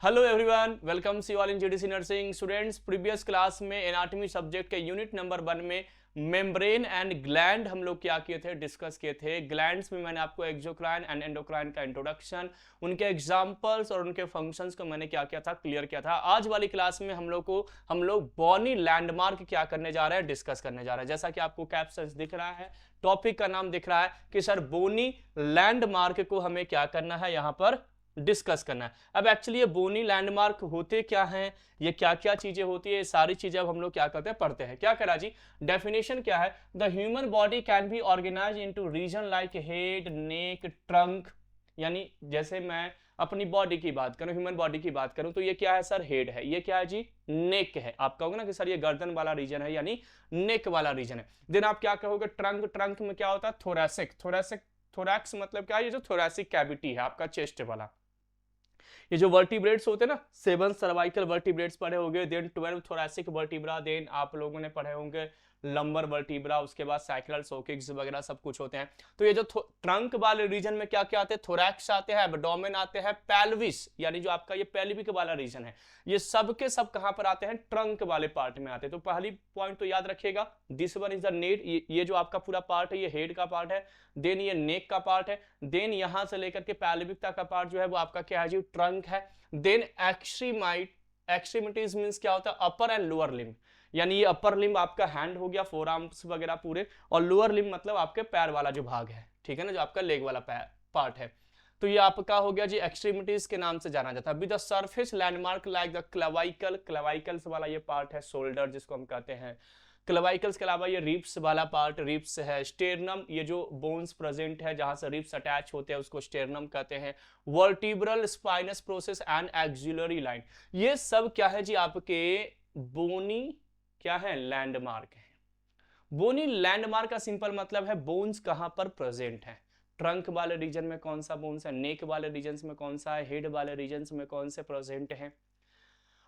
Hello everyone, welcome see all in GDC nursing students. Previous class में anatomy subject के unit number 1 में membrane and gland हम लोग क्या किए थे, डिस्कस किए थे। ग्लैंड्स में मैंने आपको एक्सोक्राइन एंड एंडोक्राइन का इंट्रोडक्शन, उनके एग्जांपल्स और उनके फंक्शंस को मैंने क्या किया था, क्लियर किया था। आज वाली क्लास में हम लोग बॉनी लैंडमार्क क्या करने जा रहे हैं, डिस्कस करने जा रहे हैं। जैसा कि आपको कैप्शन दिख रहा है, टॉपिक का नाम दिख रहा है कि सर बोनी लैंडमार्क को हमें क्या करना है, यहां पर डिस्कस करना है। अब एक्चुअली ये बोनी लैंडमार्क होते क्या हैं, ये क्या क्या चीजें होती है, ये सारी चीजें अब हम लोग क्या करते हैं, पढ़ते हैं। क्या करा जी, डेफिनेशन क्या है, the human body can be organise into region like head, neck, trunk. यानी जैसे मैं अपनी बॉडी की बात करूं, ह्यूमन बॉडी की बात करूं, तो ये क्या है सर, हेड है। ये क्या है जी, नेक है। आप कहोगे ना कि सर ये गर्दन वाला रीजन है, यानी नेक वाला रीजन है। देन आप क्या कहोगे, ट्रंक। ट्रंक में क्या होता है, थोरैसिक। थोरैसिक थोरैक्स मतलब क्या है, ये जो थोरैसिक कैविटी है आपका चेस्ट वाला। ये जो वर्टिब्रेट्स होते हैं ना, 7 सर्वाइकल वर्टिब्रेट्स पढ़े होंगे, देन 12 थोरैसिक वर्टिब्रा, देन आप लोगों ने पढ़े होंगे लंबर वर्टिब्रा, उसके बाद सैक्रल सोकिक्स वगैरह सब कुछ होते हैं। तो ये जो ट्रंक वाले रीजन में क्या क्या आते हैं, थोरैक्स आते हैं, एब्डोमेन आते हैं, पेल्विस यानी जो आपका ये पेल्विक वाला रीजन है, ये सब के सब कहां पर आते हैं, ट्रंक वाले पार्ट में आते हैं। तो पहली पॉइंट तो याद रखिएगा, this one is the net. ये जो आपका पूरा पार्ट है, ये हेड का पार्ट है। देन ये नेक का पार्ट है। देन यहां से लेकर के पेल्विक तक का पार्ट जो है वो आपका क्या है जी, ट्रंक है। देन एक्सट्रीमिटीज मींस क्या होता है, अपर एंड लोअर लिम्ब। यानी ये अपर लिम्ब आपका हैंड हो गया, फोर आर्म्स वगैरह पूरे, और लोअर लिम्ब मतलब आपके पैर वाला जो भाग है, ठीक है ना, जो आपका लेग वाला पार्ट है। तो ये आपका हो गया जी एक्सट्रीमिटीज के नाम से जाना जाता है। With the surface landmark like the clavicle, clavicles वाला ये पार्ट है, शोल्डर जिसको हम कहते हैं। क्लेविकल्स के अलावा ये रिब्स वाला पार्ट, रिब्स है। स्टेरनम, ये जो बोन्स प्रेजेंट है जहां से रिब्स अटैच होते हैं उसको स्टेरनम कहते हैं। Vertebral spinous process and axillary line, ये सब क्या है जी, आपके बोनी क्या है, लैंडमार्क है। बोनी लैंडमार्क का सिंपल मतलब है बोन्स कहां पर प्रेजेंट है। ट्रंक वाले रीजन में कौन सा बोन्स है, नेक वाले रीजन में कौन सा है, हेड वाले रीजन में कौन से प्रेजेंट है,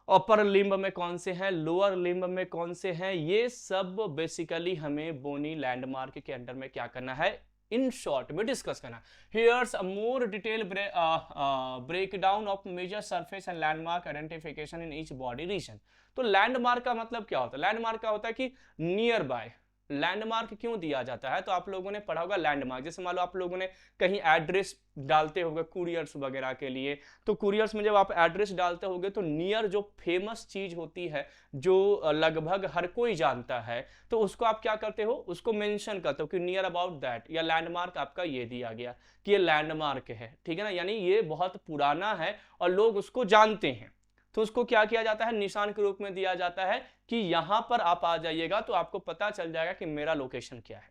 अपर लिम्ब में कौन से हैं, लोअर लिम्ब में कौन से हैं, ये सब बेसिकली हमें बोनी लैंडमार्क के अंडर में क्या करना है, इन शॉर्ट में डिस्कस करना। Here's a more detail breakdown of major surface and landmark identification in each body region. तो लैंडमार्क का मतलब क्या होता है, लैंडमार्क का होता है कि नियर बाय। लैंडमार्क क्यों दिया जाता है, तो आप लोगों ने पढ़ा होगा लैंडमार्क, जैसे मान लो आप लोगों ने कहीं एड्रेस डालते होंगे कुरियर्स वगैरह के लिए, तो कुरियर्स में जब आप एड्रेस डालते होंगे तो नियर जो फेमस चीज होती है, जो लगभग हर कोई जानता है, तो उसको आप क्या करते हो, उसको मेंशन करते हो कि नियर अबाउट दैट, या लैंडमार्क आपका ये दिया गया कि ये लैंडमार्क है, ठीक है ना, यानी ये बहुत पुराना है और लोग उसको जानते हैं। तो उसको क्या किया जाता है, निशान के रूप में दिया जाता है कि यहां पर आप आ जाइएगा तो आपको पता चल जाएगा कि मेरा लोकेशन क्या है।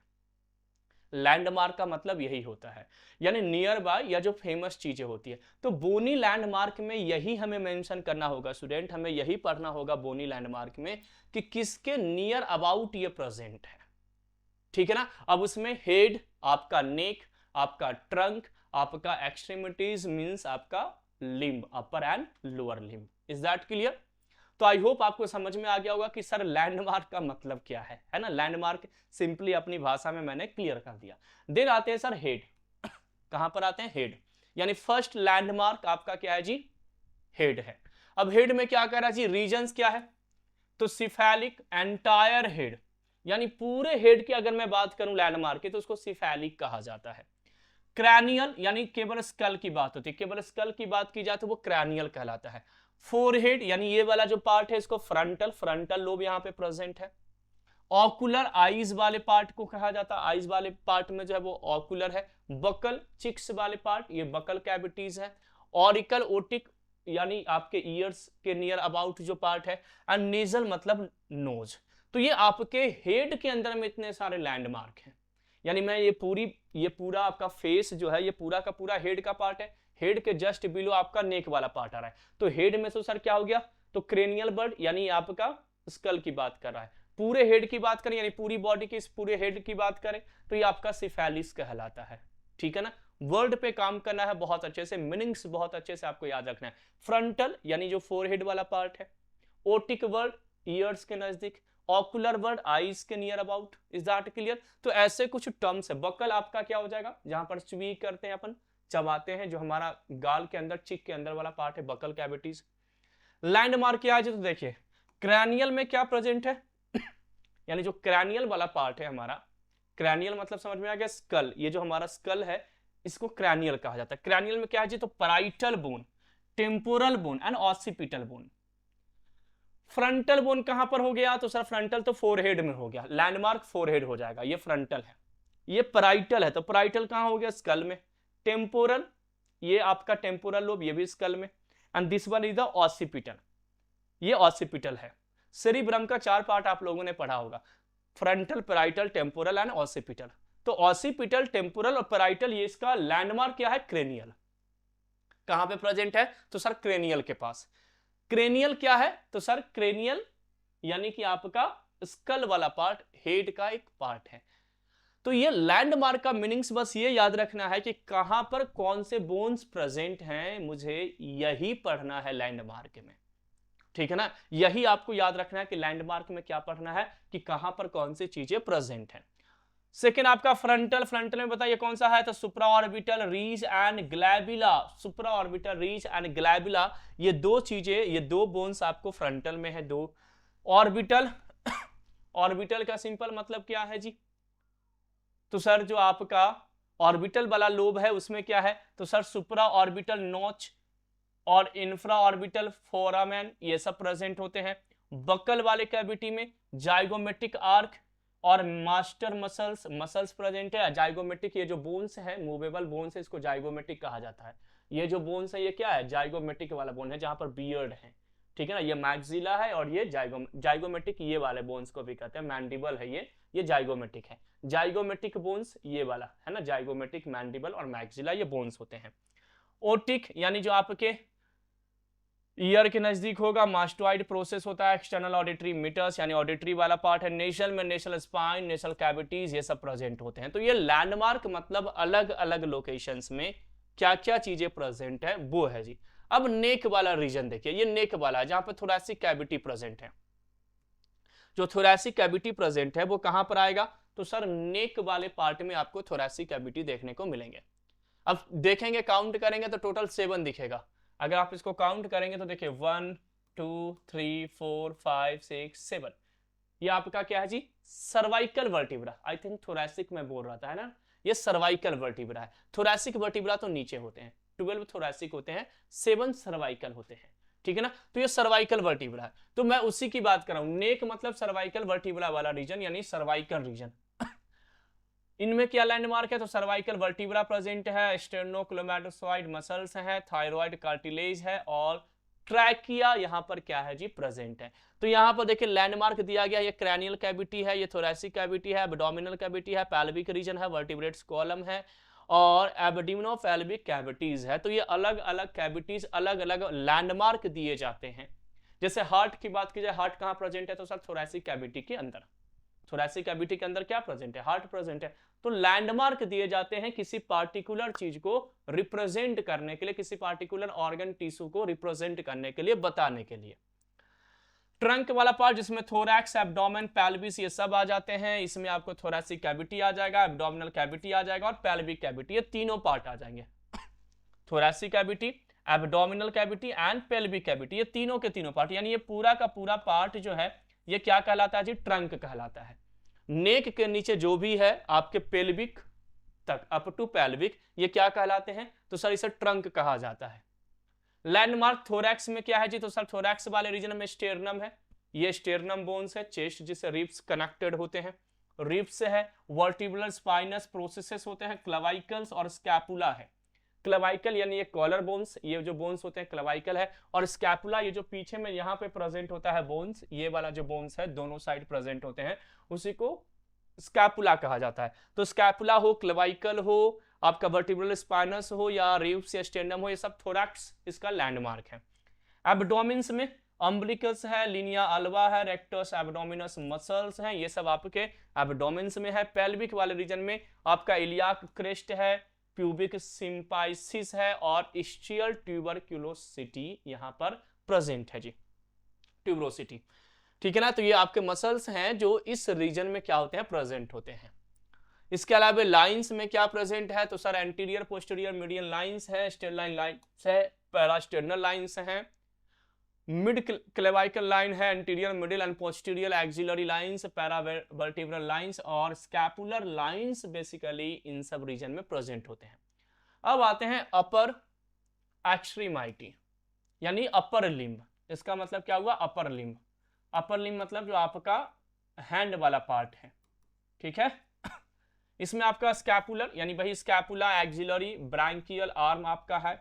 लैंडमार्क का मतलब यही होता है, यानी नियर बाय या जो फेमस चीजें होती है। तो बोनी लैंडमार्क में यही हमें मेंशन करना होगा स्टूडेंट, हमें यही पढ़ना होगा बोनी लैंडमार्क में कि किसके नियर अबाउट ये प्रेजेंट है, ठीक है ना। अब उसमें हेड, आपका नेक, आपका ट्रंक, आपका एक्सट्रीमिटीज मींस आपका limb, upper and lower limb. Is that clear? तो आई होप आपको समझ में आ गया होगा कि सर लैंडमार्क का मतलब क्या है ना। लैंडमार्क सिंपली अपनी भाषा में मैंने क्लियर कर दिया। देन आते हैं सर हेड। कहां पर आते हैं, हेड, यानी फर्स्ट लैंडमार्क आपका क्या है जी, हेड है। अब हेड में क्या कर रहा है जी, रीजन्स क्या है, तो सिफेलिक, एंटायर हेड, यानी पूरे हेड की अगर मैं बात करूं लैंडमार्क की तो उसको सिफेलिक कहा जाता है। क्रैनियल, यानी केवल स्कल की बात होती है, केवल स्कल की बात की जाए तो वो क्रैनियल कहलाता है। फोरहेड, यानी ये वाला जो पार्ट है इसको फ्रंटल, फ्रंटल लोब यहाँ पे प्रेजेंट है। ऑकुलर, आईज वाले पार्ट को कहा जाता है, आईज वाले पार्ट में जो है वो ऑकुलर है। बकल, चिक्स वाले पार्ट, ये बकल कैविटीज है। ऑरिकल, ओटिक, यानी आपके ईयर्स के नियर अबाउट जो पार्ट है। एंड नेजल मतलब नोज। तो ये आपके हेड के अंदर में इतने सारे लैंडमार्क हैं, यानी मैं ये पूरा आपका फेस जो है ये पूरा का पूरा हेड का पार्ट है। हेड के जस्ट बिलो आपका नेक वाला पार्ट आ रहा है, तो हेड में से सर क्या हो गया, तो क्रेनियल बर्ड, यानी आपका स्कल की बात कर रहा है। पूरे हेड की बात करें, यानी पूरी बॉडी की, इस पूरे हेड की बात करें तो ये आपका सिफेलिस कहलाता है, ठीक है ना। वर्ड पे काम करना है बहुत अच्छे से, मीनिंग्स बहुत अच्छे से आपको याद रखना है। फ्रंटल, यानी जो फोरहेड वाला पार्ट है। ओटिक वर्ड, ईयर्स के नजदीक। ऑकुलर वर्ड, आईज के near about. Is that clear? तो ऐसे कुछ टर्म्स है। बकल आपका क्या हो जाएगा, जहां पर स्वीक करते हैं अपन, चबाते हैं, जो हमारा गाल के अंदर, चिक के अंदर वाला पार्ट है, बकल कैविटीज। लैंडमार्क क्या है जी, तो देखिए क्रैनियल में क्या प्रेजेंट है यानी जो क्रैनियल वाला पार्ट है हमारा, क्रैनियल मतलब समझ में आ गया, स्कल, ये जो हमारा स्कल है इसको क्रैनियल कहा जाता है। क्रैनियल में क्या है जी, तो parietal bone, temporal bone and occipital bone. Frontal bone कहां पर हो गया, तो सर फ्रंटल तो फोरहेड में हो गया, लैंडमार्क फोरहेड हो जाएगा, ये फ्रंटल है। ये पैराइटल है, तो पैराइटल कहां हो गया, स्कल में। टेम्पोरल, ये आपका टेम्पोरल लोब, ये भी स्कल में। And this one is the occipital, ये ऑसिपिटल है। सेरिब्रम का 4 पार्ट आप लोगों ने पढ़ा होगा, frontal, parietal, temporal and occipital. तो ऑसिपिटल, टेम्पोरल और पैराइटल, ये इसका लैंडमार्क क्या है, क्रेनियल। कहां पे प्रेजेंट है, तो सर क्रेनियल के पास। क्रेनियल क्या है, तो सर क्रेनियल यानी कि आपका स्कल वाला पार्ट, हेड का एक पार्ट है। तो ये लैंडमार्क का मीनिंग्स बस ये याद रखना है कि कहां पर कौन से बोन्स प्रेजेंट हैं, मुझे यही पढ़ना है लैंडमार्क में, ठीक है ना। यही आपको याद रखना है कि लैंडमार्क में क्या पढ़ना है, कि कहां पर कौन सी चीजें प्रेजेंट हैं। सेकेंड आपका फ्रंटल, फ्रंटल में बताइए कौन सा है, तो supraorbital ridge and glabella. Supraorbital ridge and glabella, ये दो चीजें, ये दो बोन्स आपको फ्रंटल में है, दो। ऑर्बिटल, ऑर्बिटल का सिंपल मतलब क्या है जी, तो सर जो आपका ऑर्बिटल वाला लोब है उसमें क्या है, तो सर सुप्रा ऑर्बिटल नोच और इंफ्रा ऑर्बिटल फोरामेन, ये सब प्रेजेंट होते हैं। बकल वाले कैविटी में जाइगोमेटिक आर्क और मास्टर मसल्स, मसल्स प्रेजेंट है। जाइगोमेटिक, ये जो बोन्स है, मूवेबल बोन्स है, इसको जाइगोमेटिक कहा जाता है। ये जो बोन्स है ये क्या है, जाइगोमेटिक वाला बोन है, जहां पर बियर्ड है, ठीक है ना। ये मैक्सिला है और ये जाइगोमेटिक, ये वाले बोन्स को भी कहते हैं, मैंडिबल है ये जाइगोमेटिक है। जाइगोमेटिक बोन्स ये वाला है ना, जाइगोमेटिक, मैंडिबल और मैक्सिला, ये बोन्स होते हैं। ओटिक यानी जो आपके ईयर के नजदीक होगा, मास्टोइड प्रोसेस होता है, एक्सटर्नल ऑडिटरी मीटर्स यानी ऑडिटरी वाला पार्ट है। नेशल में नेशल स्पाइन, नेशल कैविटीज, ये सब प्रेजेंट होते हैं। तो ये लैंडमार्क मतलब अलग अलग लोकेशंस में क्या क्या चीजें प्रेजेंट है वो है जी। अब नेक वाला रीजन देखिए, ये नेक वाला है जहां पर थोरैसिक कैविटी प्रेजेंट है। जो थोरैसिक कैविटी प्रेजेंट है वो कहां पर आएगा, तो सर नेक वाले पार्ट में आपको थोरैसिक कैविटी देखने को मिलेंगे। अब देखेंगे, काउंट करेंगे तो टोटल 7 दिखेगा। अगर आप इसको काउंट करेंगे तो देखिए 1 2 3 4 5 6 7, ये आपका क्या है जी, cervical vertebra. I think thoracic में बोल रहा था, है ना, ये सर्वाइकल वर्टिब्रा है। थोरैसिक वर्टिब्रा तो नीचे होते हैं, 12 थोरैसिक होते हैं, 7 सर्वाइकल होते हैं, ठीक है ना। तो ये सर्वाइकल वर्टिब्रा है, तो मैं उसी की बात कर रहा हूं। नेक मतलब सर्वाइकल वर्टिब्रा वाला रीजन यानी सर्वाइकल रीजन। इनमें क्या लैंडमार्क है, तो सर्वाइकल वर्टिब्रा प्रेजेंट है, स्टेर्नोक्लेमाटोसॉइड मसल्स हैं, थायराइड कार्टिलेज है और ट्रैकिया यहाँ पर क्या है जी, प्रेजेंट है। तो यहाँ पर देखिए लैंडमार्क दिया गया, ये क्रैनियल कैविटी है, ये थोरैसिक कैविटी है, एब्डोमिनल कैविटी है, पैल्विक रीजन है, वर्टिब्रेट्स कॉलम है और एब्डोमिनोपैल्विक कैविटीज है। तो ये अलग अलग कैविटीज, अलग अलग लैंडमार्क दिए जाते हैं। जैसे हार्ट की बात की जाए, हार्ट कहाँ प्रेजेंट है, तो सर थोरैसिक कैविटी के अंदर। थोरैसिक कैविटी के अंदर क्या प्रेजेंट है, हार्ट प्रेजेंट है। तो लैंडमार्क दिए जाते हैं किसी पार्टिकुलर चीज को रिप्रेजेंट करने के लिए, किसी पार्टिकुलर ऑर्गन टिश्यू को रिप्रेजेंट करने के लिए, बताने के लिए। ट्रंक वाला पार्ट जिसमें थोरैक्स, एब्डोमेन, पैल्विस ये सब आ जाते हैं, इसमें आपको थोरैसिक कैविटी आ जाएगा, एब्डोमिनल कैविटी आ जाएगा और पैल्विक कैविटी, ये तीनों पार्ट आ जाएंगे। Thoracic cavity, abdominal cavity and pelvic cavity, ये तीनों के तीनों पार्ट, यानी ये पूरा का पूरा पार्ट जो है ये क्या कहलाता है जी, ट्रंक कहलाता है। नेक के नीचे जो भी है आपके पेल्विक तक, अप टू पेल्विक, ये क्या कहलाते हैं, तो सर इसे ट्रंक कहा जाता है। लैंडमार्क थोरैक्स में क्या है जी, तो सर थोरैक्स वाले रीजन में स्टेर्नम है, ये स्टेर्नम बोन्स है, चेस्ट जिससे रिब्स कनेक्टेड होते हैं, रिब्स है, वर्टिब्रल स्पाइनस प्रोसेसेस होते हैं, क्लवाइकल्स और स्कैपुला है। क्लवाइकल यानी ये कॉलर बोन्स, ये जो बोन्स होते हैं क्लवाइकल है, और स्कैपुला ये जो पीछे में यहाँ पे प्रेजेंट होता है बोन्स, ये वाला जो बोन्स है दोनों साइड प्रेजेंट होते हैं, उसी को स्कैपुला कहा जाता है। तो स्कैपुला हो, क्लवाइकल हो, आपका वर्टिब्रल स्पाइनस हो या रिब्स या स्टेर्नम हो, ये सब थोरैक्स इसका लैंडमार्क है। एब्डोमिन्स में अम्बिलिकस है, लिनिया अल्वा है, रेक्टस एब्डोमिनस मसल्स हैं, ये सब आपके एब्डोमिन्स में है। पेल्विक वाले रीजन में आपका इलियाक क्रेस्ट है, प्यूबिक सिंपाइसिस है और इस्चियल ट्यूबरक्यूलोसिटी यहां पर प्रेजेंट है जी, ट्यूबरोसिटी, ठीक है ना। तो ये आपके मसल्स हैं जो इस रीजन में क्या होते हैं, प्रेजेंट होते हैं। इसके अलावा लाइंस में क्या प्रेजेंट है, तो sir anterior posterior median lines है, स्टेरलाइन लाइंस है, पैरास्टेर्नल लाइंस हैं, मिड क्लेविकल लाइन है, anterior middle and posterior axillary lines, paravertebral lines और स्कैपुलर लाइंस बेसिकली इन सब रीजन में प्रेजेंट होते हैं। अब आते हैं अपर एक्सट्रीमाइटी यानी अपर लिम्ब। इसका मतलब क्या हुआ, अपर लिम्ब। अपर लिम्ब मतलब जो आपका हैंड वाला पार्ट है, ठीक है। इसमें आपका स्कैपुलर यानी वही स्कैपुला, एक्सिलरी, ब्रांकियल आर्म आपका है,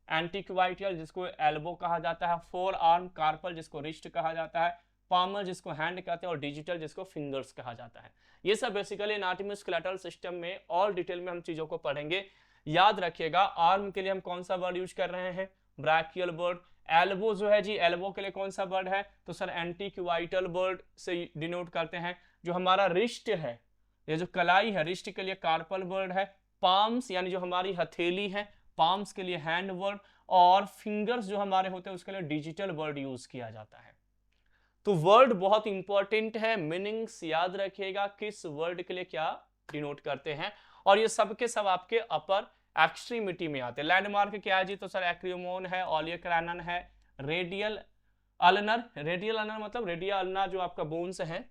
एंटीक्वाइटियल जिसको एल्बो कहा जाता है, फोर आर्म, कार्पल जिसको रिस्ट कहा जाता है, पामर जिसको हैंड कहते हैं और डिजिटल जिसको फिंगर्स कहा जाता है। ये सब बेसिकली एनाटॉमी स्केलेटल सिस्टम में और डिटेल में हम चीजों को पढ़ेंगे। याद रखिएगा आर्म के लिए हम कौन सा वर्ड यूज कर रहे हैं, ब्रैकियल वर्ड। एल्बो जो है जी, एल्बो के लिए कौन सा वर्ड है, तो सर एंटीक्वाइटल वर्ड से डिनोट करते हैं। जो हमारा रिस्ट है, ये जो कलाई है, रिस्ट के लिए कार्पल वर्ड है। पाम्स यानी जो हमारी हथेली है, पाम्स के लिए हैंड वर्ड, और फिंगर्स जो हमारे होते हैं उसके लिए डिजिटल वर्ड यूज किया जाता है। तो वर्ड बहुत इंपॉर्टेंट है, मीनिंग्स याद रखिएगा किस वर्ड के लिए क्या डिनोट करते हैं, और ये सब के सब आपके अपर एक्सट्रीमिटी में आते हैं। लैंडमार्क क्या है जी, तो सर एक्रियोमोन है, ओलियोक्रैनन है, रेडियल अल्नर, रेडियल अल्नर मतलब रेडिया अल्ना जो आपका बोन्स है,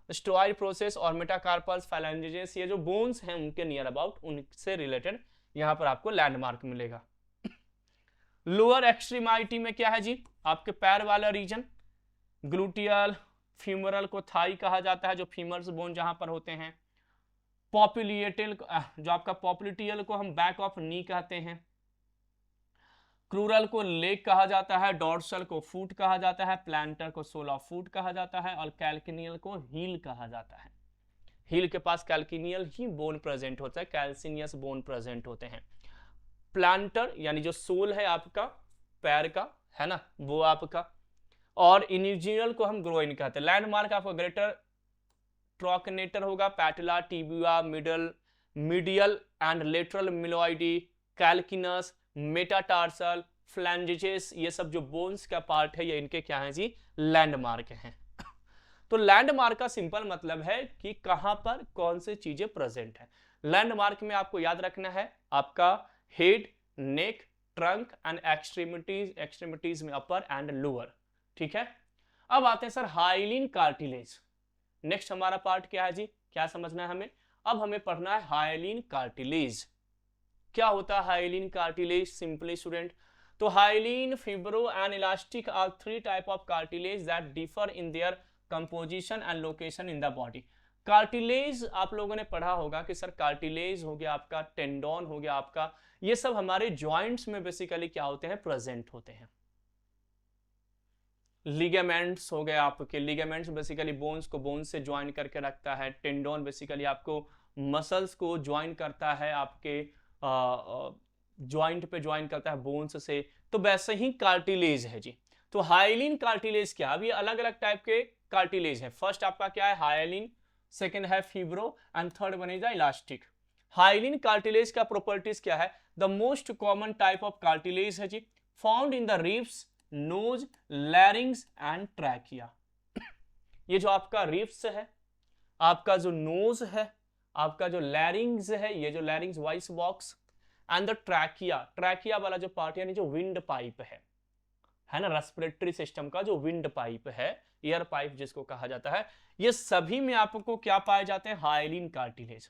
स्टोआई प्रोसेस और मेटाकार्पल्स, फाइलेंजेस, ये जो बोन्स हैं उनके नियर अबाउट, उनसे रिलेटेड यहां पर आपको लैंडमार्क मिलेगा। लोअर एक्सट्रीमाइटी में क्या है जी, आपके पैर वाला रीजन, ग्लूटियल, फीमरल को थाई कहा जाता है, जो फीमर्स बोन जहां पर होते हैं। पॉपुलिएटल जो आपका पॉपुलिटियल को हम बैक ऑफ नी कहते हैं। क्रूरल को लेग कहा जाता है, डॉर्सल को फुट कहा जाता है, प्लांटर को सोल ऑफ फुट कहा जाता है, और कैल्किनियल को हील कहा जाता है। हील के पास कैल्किनियल ही बोन प्रेजेंट होता है, कैल्सिनियस बोन प्रेजेंट होते हैं। प्लांटर यानी जो सोल है आपका पैर का, है ना, वो आपका, और इनिजियल को हम ग्रोइन कहते हैं। लैंडमार्क आपका ग्रेटर ट्रोकनेटर होगा, patella, tibia, medial and lateral malleoli, calcaneus, metatarsal, phalanges, ये सब जो बोन्स का पार्ट है ये इनके क्या है जी, लैंडमार्क हैं। तो लैंडमार्क का सिंपल मतलब है कि कहां पर कौन सी चीजें प्रेजेंट है। लैंडमार्क में आपको याद रखना है आपका head, neck, trunk and extremities में अपर एंड लोअर, ठीक है। अब आते हैं सर हाइलिन कार्टिलेज। नेक्स्ट हमारा पार्ट क्या है जी, क्या समझना है हमें, अब हमें पढ़ना है हाइलिन कार्टिलेज। क्या होता है हाइलिन कार्टिलेज सिंपली स्टूडेंट, तो hyaline, fibro and elastic are three type of cartilage that differ in their composition and location in the body. Cartilage आप लोगों ने पढ़ा होगा कि सर कार्टिलेज हो गया आपका, टेंडोन हो गया आपका, ये सब हमारे जॉइंट्स में बेसिकली क्या होते हैं, प्रेजेंट होते हैं। लिगामेंट्स हो गए आपके, लिगामेंट्स बेसिकली बोन्स को बोन्स से ज्वाइन करके रखता है। टेंडोन बेसिकली आपको मसल्स को ज्वाइन करता है, आपके ज्वाइंट पे ज्वाइन करता है बोन्स से। तो वैसे ही कार्टिलेज है जी। तो हाइलिन कार्टिलेज क्या, अभी अलग अलग टाइप के कार्टिलेज है। फर्स्ट आपका क्या है, हाइलिन, सेकेंड है फिब्रो एंड थर्ड बनेगा इलास्टिक। हाइलिन कार्टिलेज का प्रॉपर्टीज क्या है, the most common type of cartilage है जी, found in the ribs, nose, larynx and trachea. ये जो आपका रिब्स है, आपका जो नोज है, आपका जो लैरिंग्स है, ये जो लैरिंग्स voice box, and the trachea, trachea वाला जो पार्ट यानी जो विंड पाइप है ना, रेस्पिरेटरी सिस्टम का जो विंड पाइप है, एयर पाइप जिसको कहा जाता है, ये सभी में आपको क्या पाए जाते हैं, hyaline cartilage.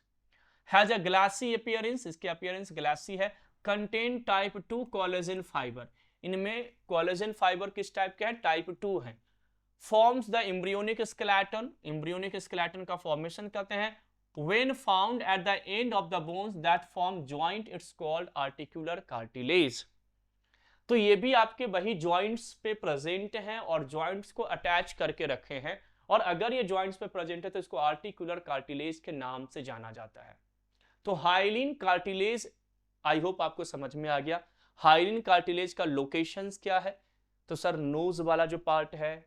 Has a glassy appearance, इसकी अपीयरेंस ग्लासी है। कंटेन टाइप 2 कोलेजन फाइबर, इनमें कोलेजन फाइबर किस टाइप के हैं, टाइप 2 है। Forms the embryonic skeleton, embryonic skeleton का फॉर्मेशन करते हैं। When found at the end of the bones that form joint, it's called articular cartilage. तो ये भी आपके वही जॉइंट्स पे प्रेजेंट हैं और जॉइंट्स को अटैच करके रखे हैं, और अगर ये जॉइंट्स पे प्रेजेंट है तो इसको आर्टिकुलर कार्टिलेज के नाम से जाना जाता है। तो हाइलिन कार्टिलेज आई होप आपको समझ में आ गया। हाइलिन कार्टिलेज का लोकेशंस क्या है, तो सर नोज वाला जो पार्ट है,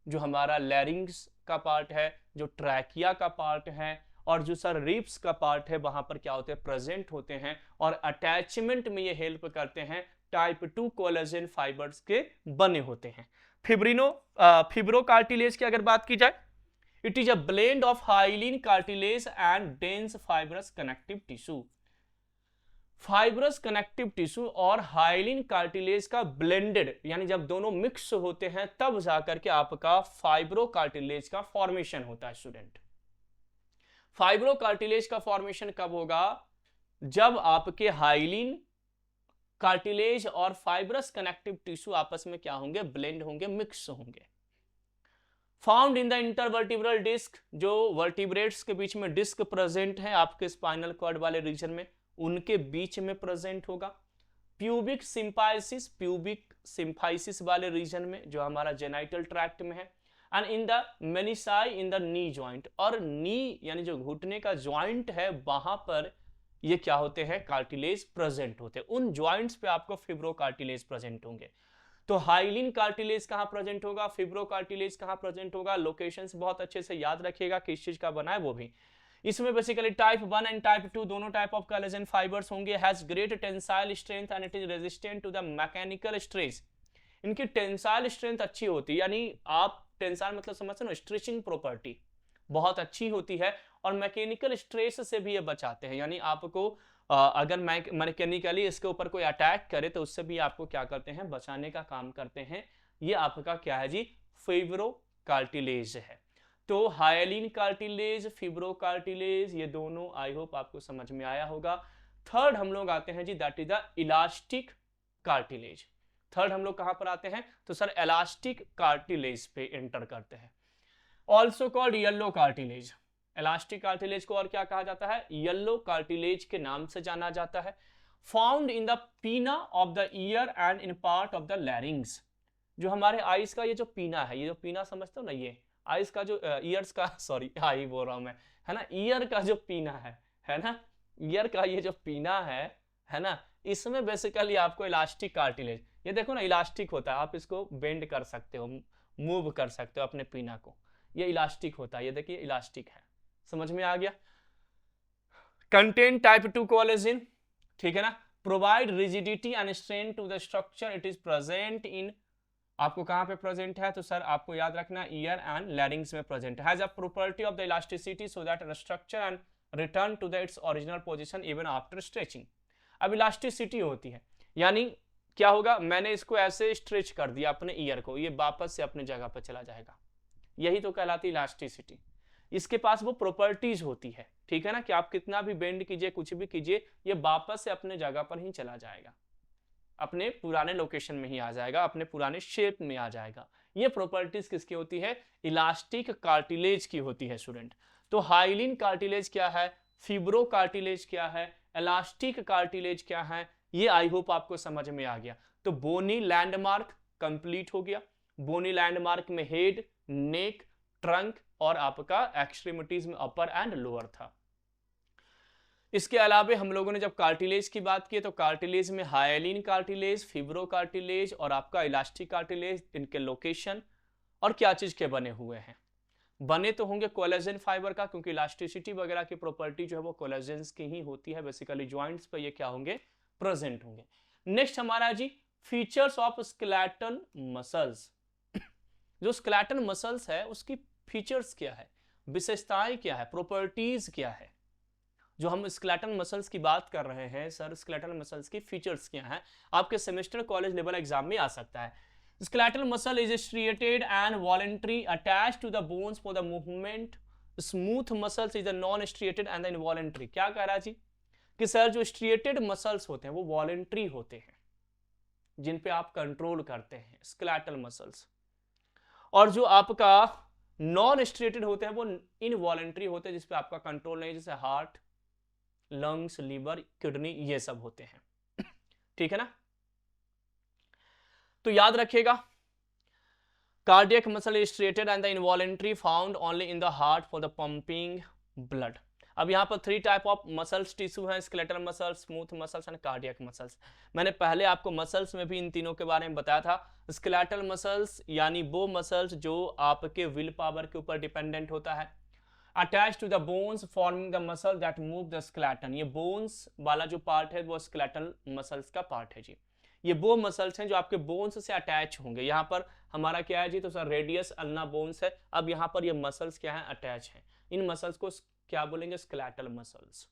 जो हमारा लैरिंग्स का पार्ट है, जो ट्रैकिया का पार्ट है, और जो सर रिब्स का पार्ट है, वहां पर क्या होते हैं, प्रेजेंट होते हैं, और अटैचमेंट में ये हेल्प करते हैं, टाइप 2 कोलेजन फाइबर्स के बने होते हैं। फिब्रो कार्टिलेज की अगर बात की जाए, it is a blend of hyaline cartilage and dense fibrous connective tissue. Fibrous connective tissue और हाइलिन कार्टिलेज का ब्लेंडेड, यानी जब दोनों मिक्स होते हैं तब जाकर के आपका फाइब्रो कार्टिलेज का फॉर्मेशन होता है स्टूडेंट। फाइब्रो कार्टिलेज का फॉर्मेशन कब होगा? जब आपके हाइलिन कार्टिलेज और फाइब्रस कनेक्टिव टिश्यू आपस में क्या होंगे? ब्लेंड होंगे, मिक्स होंगे। Found in the intervertebral disc, जो वर्टिब्रेट्स के बीच में डिस्क प्रेजेंट है आपके स्पाइनल कॉर्ड वाले रीजन में, उनके बीच में प्रेजेंट होगा। प्यूबिक सिंफाइसिस, प्यूबिक सिंफाइसिस वाले रीजन में जो हमारा जेनाइटल ट्रैक्ट में है। And in the menisci in the knee joint, और नी यानी जो घुटने का जॉइंट है वहां पर ये क्या होते हैं? कार्टिलेज प्रेजेंट होते हैं। उन जॉइंट्स पे आपको फिब्रो कार्टिलेज प्रेजेंट होंगे। तो हाइलिन कार्टिलेज कहां प्रेजेंट होगा, फिब्रो कार्टिलेज कहां प्रेजेंट होगा, लोकेशंस बहुत अच्छे से याद रखिएगा, किस चीज का बना है वो भी। इसमें बेसिकली टाइप 1 एंड टाइप 2 दोनों टाइप ऑफ कोलेजन फाइबर्स होंगे। Has great tensile strength and it is resistant to the mechanical stress. इनकी टेंसाइल स्ट्रेंथ अच्छी होती है, यानी आप टेंसाइल मतलब समझते हो, स्ट्रेचिंग प्रॉपर्टी बहुत अच्छी होती है, और मैकेनिकल स्ट्रेस से भी ये बचाते हैं। यानी आपको अगर मैकेनिकली इसके ऊपर कोई अटैक करे तो उससे भी आपको क्या करते हैं? बचाने का काम करते हैं। ये आपका क्या है जी? फिब्रो कार्टिलेज है। तो हाइलिन कार्टिलेज, फिब्रो कार्टिलेज, ये दोनों आई होप आपको समझ में आया होगा। थर्ड हम लोग आते हैं जी, that is the elastic cartilage. Third हम लोग कहां पर आते हैं? तो सर इलास्टिक कार्टिलेज पे एंटर करते हैं। Also called yellow cartilage. Elastic cartilage को और क्या कहा जाता है? येलो कार्टिलेज के नाम से जाना जाता है। फाउंड इन द पीना of the year and in part of the larynx. जो हमारे आइस का ये जो पीना है, ये जो पीना समझते हो ना, ये आइस का जो ईयर्स का सॉरी आई बोल रहा हूं मैं, है ना, ईयर का जो पीना है ना, ईयर का ये जो पीना है ना, इसमें बेसिकली आपको इलास्टिक कार्टिलेज, ये देखो ना इलास्टिक होता है, आप इसको बेंड कर सकते हो, मूव कर सकते हो अपने पीना को, ये इलास्टिक होता है, ये देखिए इलास्टिक है। समझ में आ गया? कंटेन टाइप 2 कोलेजन, ठीक है ना, provide rigidity and strength to the structure, it is present in, आपको कहां पे प्रेजेंट है? तो सर आपको याद रखना ईयर एंड लैरिंग्स में प्रेजेंट है। Has a property of the elasticity so that the structure and return to the its original position even after stretching. अब इलास्टिसिटी होती है, यानी क्या होगा? मैंने इसको ऐसे स्ट्रेच कर दिया अपने ईयर को, ये वापस से अपने जगह पर चला जाएगा, यही तो कहलाती है इलास्टिसिटी। इसके पास वो प्रॉपर्टीज होती है, ठीक है ना, कि आप कितना भी बेंड कीजिए, कुछ भी कीजिए, ये वापस से अपने जगह पर ही चला जाएगा, अपने पुराने लोकेशन में ही आ जाएगा, अपने पुराने शेप में आ जाएगा। ये प्रॉपर्टीज किसकी होती है? इलास्टिक कार्टिलेज की होती है स्टूडेंट। तो हाइलिन कार्टिलेज क्या है, फिब्रो कार्टिलेज क्या है, इलास्टिक कार्टिलेज क्या है, ये आई होप आपको समझ में आ गया। तो बोनी लैंडमार्क कंप्लीट हो गया। बोनी लैंडमार्क में हेड, नेक, ट्रंक और आपका एक्सट्रीमिटीज में अपर एंड लोअर था। इसके अलावा हम लोगों ने जब कार्टिलेज की बात की तो कार्टिलेज में हाइलिन कार्टिलेज, फिब्रो कार्टिलेज और आपका इलास्टिक कार्टिलेज, इनके लोकेशन और क्या चीज के बने हुए हैं? बने तो होंगे कोलेजन फाइबर का, क्योंकि इलास्टिसिटी वगैरह की प्रॉपर्टी जो है वो कोलेजन की ही होती है, बेसिकली ज्वाइंट्स पे ये क्या होंगे? प्रेजेंट होंगे। नेक्स्ट हमारा जी फीचर्स ऑफ स्केलेटल मसल्स। जो स्केलेटल मसल्स है उसकी फीचर्स क्या है, विशेषताएं क्या है, प्रॉपर्टीज क्या है? जो हम स्केलेटल मसल्स की बात कर रहे हैं सर, स्केलेटल मसल्स की फीचर्स क्या हैं, आपके सेमेस्टर कॉलेज लेवल एग्जाम में आ सकता है। Skeletal muscle is striated and voluntary attached to the bones for the movement. Smooth muscles is non striated and involuntary. क्या कह रहा है जी? कि सर जो स्ट्रिएटेड मसल्स होते हैं वो वॉलंटरी होते हैं, जिन पे आप कंट्रोल करते हैं, स्केलेटल मसल्स। और जो आपका नॉन स्ट्रिएटेड होते हैं वो इनवॉलंटरी होते हैं, जिसपे आपका कंट्रोल नहीं, जैसे हार्ट, लंग्स, लीवर, किडनी, ये सब होते हैं। ठीक है ना? तो याद रखिएगा, cardiac muscle is striated and the involuntary found only in the heart for the pumping blood. अब यहाँ पर 3 टाइप ऑफ मसल्स टिश्यू हैं, skeletal muscles, smooth muscles and cardiac muscles. मैंने पहले आपको मसल्स में भी इन तीनों के बारे में बताया था। स्केलेटल मसल्स यानी वो मसल्स जो आपके विल पावर के ऊपर डिपेंडेंट होता है। Attach to the bones forming the muscle that move the skeleton. ये बोन्स वाला जो पार्ट है वो स्केलेटल मसल्स का पार्ट है जी। ये वो मसल्स हैं जो आपके बोन्स से अटैच होंगे। यहाँ पर हमारा क्या है जी, तो सर रेडियस अल्ना बोन्स है। अब यहाँ पर ये मसल्स क्या है, अटैच हैं। इन मसल्स को क्या बोलेंगे, स्केलेटल मसल्स,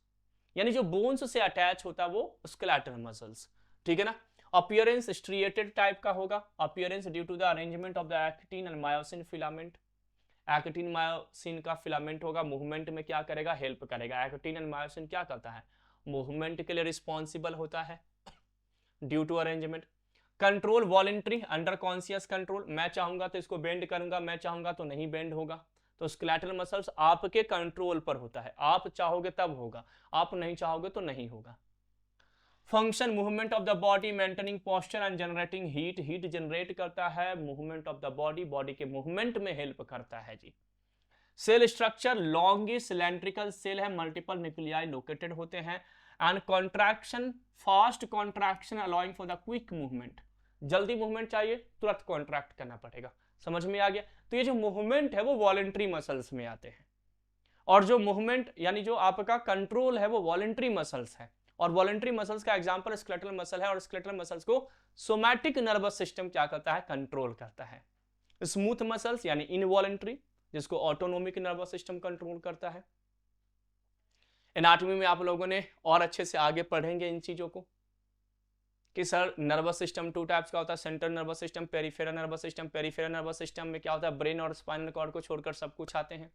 यानी जो बोन्स से अटैच होता है वो स्केलेटल मसल्स, ठीक है ना। अपीयरेंस स्ट्रिएटेड टाइप का होगा, appearance due to the arrangement of the actin and myosin filament. Actin myosin का फिलामेंट होगा, मूवमेंट में क्या करेगा, हेल्प करेगा। एक्टिन एंड मायोसिन क्या करता है, मूवमेंट के लिए रिस्पॉन्सिबल होता है due to arrangement. Control voluntary, under conscious control, मैं चाहूंगा तो इसको बेंड करूंगा, मैं चाहूंगा तो नहीं बेंड होगा। तो स्केलेटल मसल्स आपके कंट्रोल पर होता है, आप चाहोगे तब होगा, आप नहीं चाहोगे तो नहीं होगा। Function, movement of the body, maintaining posture and generating heat, heat generate करता है। Movement of the body, body के मूवमेंट में हेल्प करता है जी। Cell structure, long cylindrical cell है, मल्टीपल न्यूक्लियाई लोकेटेड होते हैं। And contraction, fast contraction allowing for the quick movement, जल्दी मूवमेंट चाहिए तुरंत कॉन्ट्रैक्ट करना पड़ेगा, समझ में आ गया। तो ये जो मूवमेंट है वो वॉलेंट्री मसल्स में आते हैं, और जो मूवमेंट यानी जो आपका कंट्रोल है वो वॉलेंट्री मसल्स है। और वॉलेंट्री मसल्स का एग्जांपल स्केलेटल मसल है, और स्केलेटल मसल्स को सोमैटिक नर्वस सिस्टम क्या करता है, कंट्रोल करता है। स्मूथ मसल्स यानी इनवॉलेंट्री, जिसको ऑटोनोमिक नर्वस सिस्टम कंट्रोल करता है। एनाटॉमी में आप लोगों ने और अच्छे से आगे पढ़ेंगे इन चीजों को कि sir nervous system two types का होता है, central nervous system, peripheral nervous system. Peripheral nervous system में क्या होता है, ब्रेन और स्पाइनल कॉर्ड को छोड़कर सब कुछ आते हैं।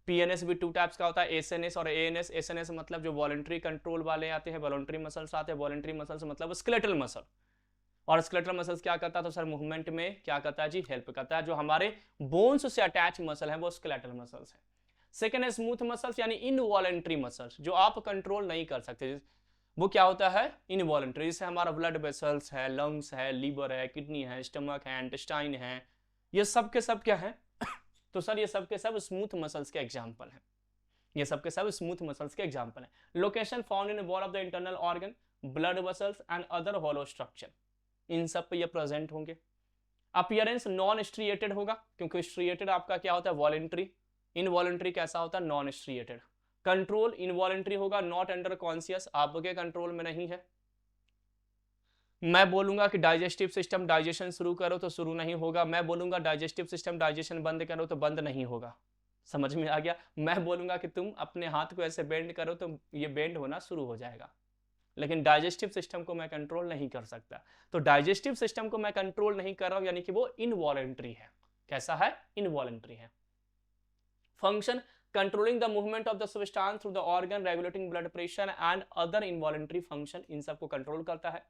पीएनएस भी टू टाइप्स का होता है, एसएनएस और एएनएस। एसएनएस मतलब जो वॉलंटरी कंट्रोल वाले आते हैं, वॉलंटरी मसल्स आते हैं। वॉलंटरी मसल्स मतलब स्केलेटल मसल, और स्केलेटल मसल्स क्या करता है, तो सर मूवमेंट में क्या करता है जी, हेल्प करता है। जो हमारे बोन्स से अटैच मसल है वो स्केलेटल मसल्स है। सेकेंड है स्मूथ मसल्स यानी इनवॉलंटरी मसल्स, जो आप कंट्रोल नहीं कर सकते, वो क्या होता है, इनवॉलंटरी। जैसे हमारा ब्लड वेसल्स है, लंग्स है, लीवर है, किडनी है, स्टमक है, इंटेस्टाइन है, ये सब के सब क्या है तो सर ये सब के सब स्मूथ मसल्स के एग्जांपल हैं, ये सब के सब स्मूथ मसल्स के एग्जांपल हैं। Location found in wall of the internal organ, blood vessels and other hollow structure, इन सब पे ये प्रेजेंट होंगे। अपीयरेंस नॉन स्ट्रिएटेड होगा, क्योंकि स्ट्रिएटेड आपका क्या होता है, वॉलेंट्री। इनवॉलेंट्री कैसा होता है, नॉन स्ट्रिएटेड। कंट्रोल इनवॉलेंट्री होगा, नॉट अंडर कॉन्शियस, आपके कंट्रोल में नहीं है। मैं बोलूंगा कि डाइजेस्टिव सिस्टम डाइजेशन शुरू करो तो शुरू नहीं होगा, मैं बोलूंगा डाइजेस्टिव सिस्टम डाइजेशन बंद करो तो बंद नहीं होगा, समझ में आ गया। मैं बोलूंगा कि तुम अपने हाथ को ऐसे बेंड करो तो ये बेंड होना शुरू हो जाएगा, लेकिन डाइजेस्टिव सिस्टम को मैं कंट्रोल नहीं कर सकता। तो डाइजेस्टिव सिस्टम को मैं कंट्रोल नहीं कर रहा हूं, यानी कि वो इनवॉलेंट्री है। कैसा है, इनवॉलेंट्री है। Function, controlling the movement of the substance through the organ, regulating blood pressure and other involuntary function, इन सबको कंट्रोल करता है।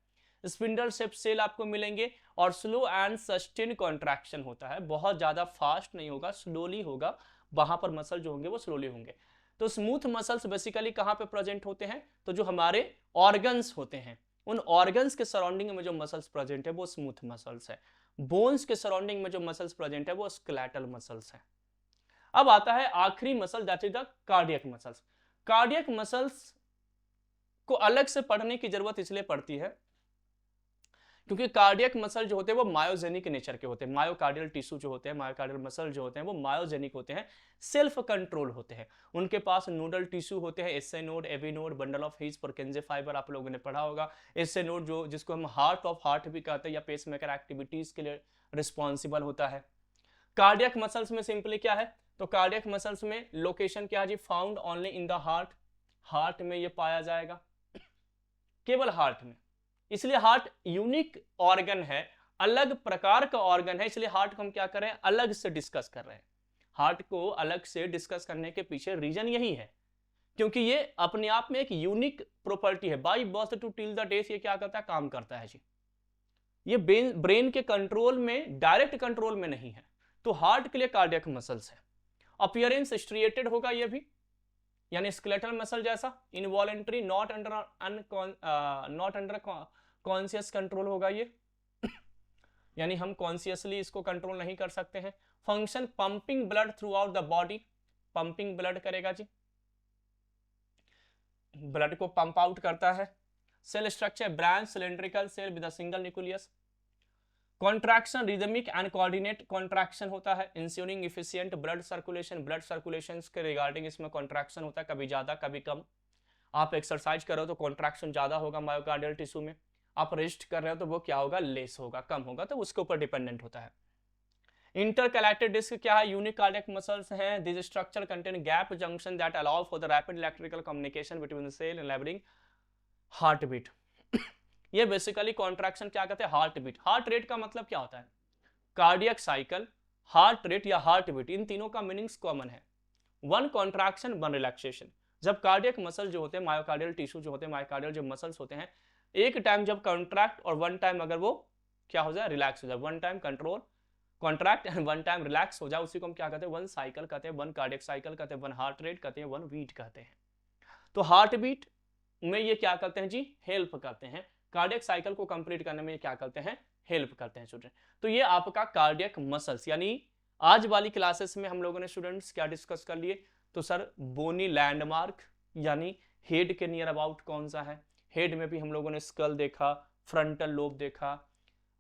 स्पिंडल शेप सेल आपको मिलेंगे, और स्लो एंड सस्टेन कॉन्ट्रैक्शन होता है, बहुत ज्यादा फास्ट नहीं होगा, स्लोली होगा, वहां पर मसल जो होंगे वो स्लोली होंगे। तो स्मूथ मसल्स बेसिकली कहां पे प्रेजेंट होते हैं, तो जो हमारे ऑर्गन्स होते हैं उन ऑर्गन्स के सराउंडिंग में जो मसल्स प्रेजेंट है वो स्मूथ मसल्स है। बोन्स के सराउंडिंग में जो मसल्स प्रेजेंट है वो स्केलेटल मसल्स है। अब आता है आखिरी muscle, that is the cardiac muscles. Cardiac muscles को अलग से पढ़ने की जरूरत इसलिए पड़ती है क्योंकि कार्डियक मसल जो होते हैं वो मायोजेनिक नेचर के होते हैं। मायोकार्डियल टिश्यू जो होते हैं, मायोकार्डियल मसल जो होते हैं वो मायोजेनिक होते हैं, सेल्फ कंट्रोल होते हैं। उनके पास नोडल टिश्यू होते हैं, SA node, AV node, bundle of His, Purkinje fibre, आप लोगों ने पढ़ा होगा। एसए नोड जो जिसको हम हार्ट ऑफ हार्ट भी कहते हैं या पेसमेकर एक्टिविटीज के लिए रिस्पॉन्सिबल होता है। कार्डियक मसल्स में सिंपली क्या है, तो कार्डियक मसल्स में लोकेशन क्या है जी, found only in the heart, heart में ये पाया जाएगा, केवल हार्ट में। इसलिए हार्ट यूनिक ऑर्गन है, अलग प्रकार का ऑर्गन है, इसलिए हार्ट को हम क्या कर रहे हैं, अलग से डिस्कस कर रहे हैं। हार्ट को अलग से डिस्कस करने के पीछे रीजन यही है क्योंकि ये अपने आप में एक यूनिक प्रॉपर्टी है। By birth to till the death ये क्या करता है, काम करता है जी। ये ब्रेन के कंट्रोल में, डायरेक्ट कंट्रोल में नहीं है, तो हार्ट के लिए कार्डियक मसल्स है। अपीयरेंस स्ट्रिएटेड होगा ये भी, यानी स्केलेटल मसल जैसा, involuntary, not under conscious control होगा ये यानी हम कॉन्शियसली इसको कंट्रोल नहीं कर सकते हैं। Function, pumping blood throughout the body, pumping blood करेगा जी, ब्लड को पंप आउट करता है। Cell structure, branch cylindrical cell with a single nucleus. Contraction, rhythmic and coordinate contraction होता है, ensuring efficient blood circulation, blood circulation के regarding इसमें contraction होता है, कभी ज्यादा कभी कम। आप एक्सरसाइज करो तो कॉन्ट्रैक्शन ज्यादा होगा मायोकार्डियल टिश्यू में, आप रेस्ट कर रहे हो तो वो क्या होगा, लेस होगा, कम होगा, तो उसके ऊपर डिपेंडेंट होता है। इंटरकैलेक्टेड डिस्क क्या है, यूनिक कार्डियक मसल्स हैं। This structure contain gap junction that allow for the rapid electrical communication between the cell enabling heart beat. ये बेसिकली कॉन्ट्रैक्शन क्या कहते हैं, हार्ट बीट। हार्ट रेट का मतलब क्या होता है, कार्डियक साइकिल, हार्ट रेट या हार्ट बीट, इन तीनों का मीनिंग्स कॉमन है। One contraction one relaxation. जब कार्डियक मसल जो होते हैं, मायोकार्डियल टिश्यू जो होते हैं, मायोकार्डियल जो मसल्स होते हैं, एक टाइम जब कॉन्ट्रैक्ट और वन टाइम अगर वो क्या हो जाए, रिलैक्स हो जाए, one time control contract and one time relax हो जाए, उसी को हम क्या कहते हैं, वन साइकिल कहते हैं, वन कार्डियक साइकिल कहते हैं, वन हार्ट रेट कहते हैं, वन बीट कहते हैं। तो हार्ट बीट में ये क्या करते हैं जी, हेल्प करते हैं। कार्डियक साइकिल को कंप्लीट करने में ये क्या करते हैं, हेल्प करते हैं स्टूडेंट। तो ये आपका कार्डियक मसल्स, यानी आज वाली क्लासेस में हम लोगों ने स्टूडेंट्स क्या डिस्कस कर लिए, तो सर बोनी लैंडमार्क, यानी हेड के नियर अबाउट कौन सा है। हेड में भी हम लोगों ने स्कल देखा, फ्रंटल लोब देखा,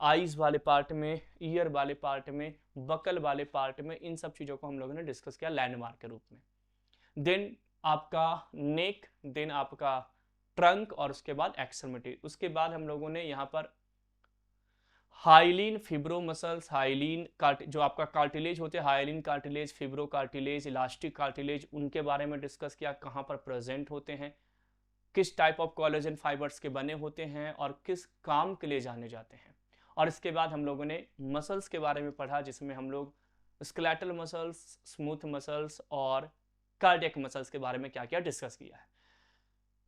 आईज वाले पार्ट में, ईयर वाले पार्ट में, बकल वाले पार्ट में, इन सब चीजों को हम लोगों ने डिस्कस किया लैंडमार्क के रूप में। देन आपका नेक, देन आपका ट्रंक, और उसके बाद एक्सट्रीमिटी। उसके बाद हम लोगों ने यहाँ पर हाइलिन फिब्रो मसल्स, हाइलिन जो आपका कार्टिलेज होते हैं, hyaline cartilage, fibro cartilage, elastic cartilage, उनके बारे में डिस्कस किया, कहाँ पर प्रेजेंट होते हैं, किस टाइप ऑफ कोलेजन फाइबर्स के बने होते हैं और किस काम के लिए जाने जाते हैं। और इसके बाद हम लोगों ने मसल्स के बारे में पढ़ा, जिसमें हम लोग स्केलेटल मसल्स, स्मूथ मसल्स और कार्डियक मसल्स के बारे में क्या क्या डिस्कस किया है।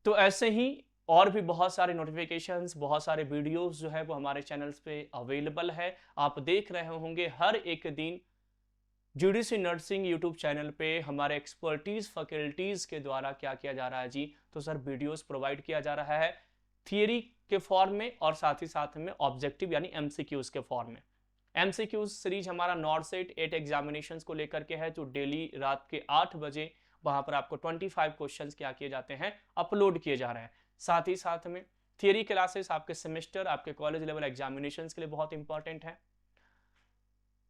तो ऐसे ही और भी बहुत सारे नोटिफिकेशंस, बहुत सारे वीडियोस जो है वो हमारे चैनल्स पे अवेलेबल है। आप देख रहे होंगे हर एक दिन जीडीसी नर्सिंग यूट्यूब चैनल पे हमारे एक्सपर्टीज फैकल्टीज के द्वारा क्या किया जा रहा है जी, तो सर वीडियोस प्रोवाइड किया जा रहा है थियरी के फॉर्म में और साथ ही साथ में ऑब्जेक्टिव यानी एमसीक्यूज के फॉर्म में। एमसीक्यूज सीरीज हमारा नॉर्सेट 8 एग्जामिनेशंस को लेकर के है, जो डेली रात के 8 बजे वहां पर आपको 25 क्वेश्चंस क्या किए जाते हैं, अपलोड किए जा रहे हैं। साथ ही साथ में थियरी क्लासेस आपके सेमेस्टर, आपके कॉलेज लेवल एग्जामिनेशंस के लिए बहुत इंपॉर्टेंट है।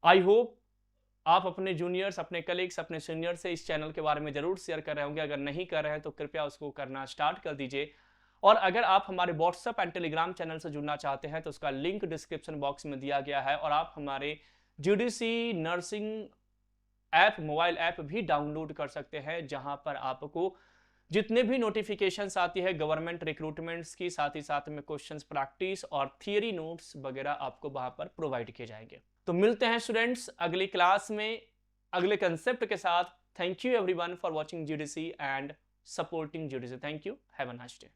आई होप आप अपने जूनियर्स, अपने कलीग्स, अपने सीनियर से इस चैनल के बारे में जरूर शेयर कर रहे होंगे। अगर नहीं कर रहे हैं तो कृपया उसको करना स्टार्ट कर दीजिए। और अगर आप हमारे व्हाट्सएप एंड टेलीग्राम चैनल से जुड़ना चाहते हैं तो उसका लिंक डिस्क्रिप्शन बॉक्स में दिया गया है, और आप हमारे GDC nursing app, mobile app भी डाउनलोड कर सकते हैं, जहां पर आपको जितने भी नोटिफिकेशंस आती है गवर्नमेंट रिक्रूटमेंट्स की, साथ ही साथ में क्वेश्चंस प्रैक्टिस और थियरी नोट्स वगैरह आपको वहां पर प्रोवाइड किए जाएंगे। तो मिलते हैं स्टूडेंट्स अगली क्लास में अगले कंसेप्ट के साथ। Thank you everyone for watching GDC and supporting GDC. Thank you, have a nice day.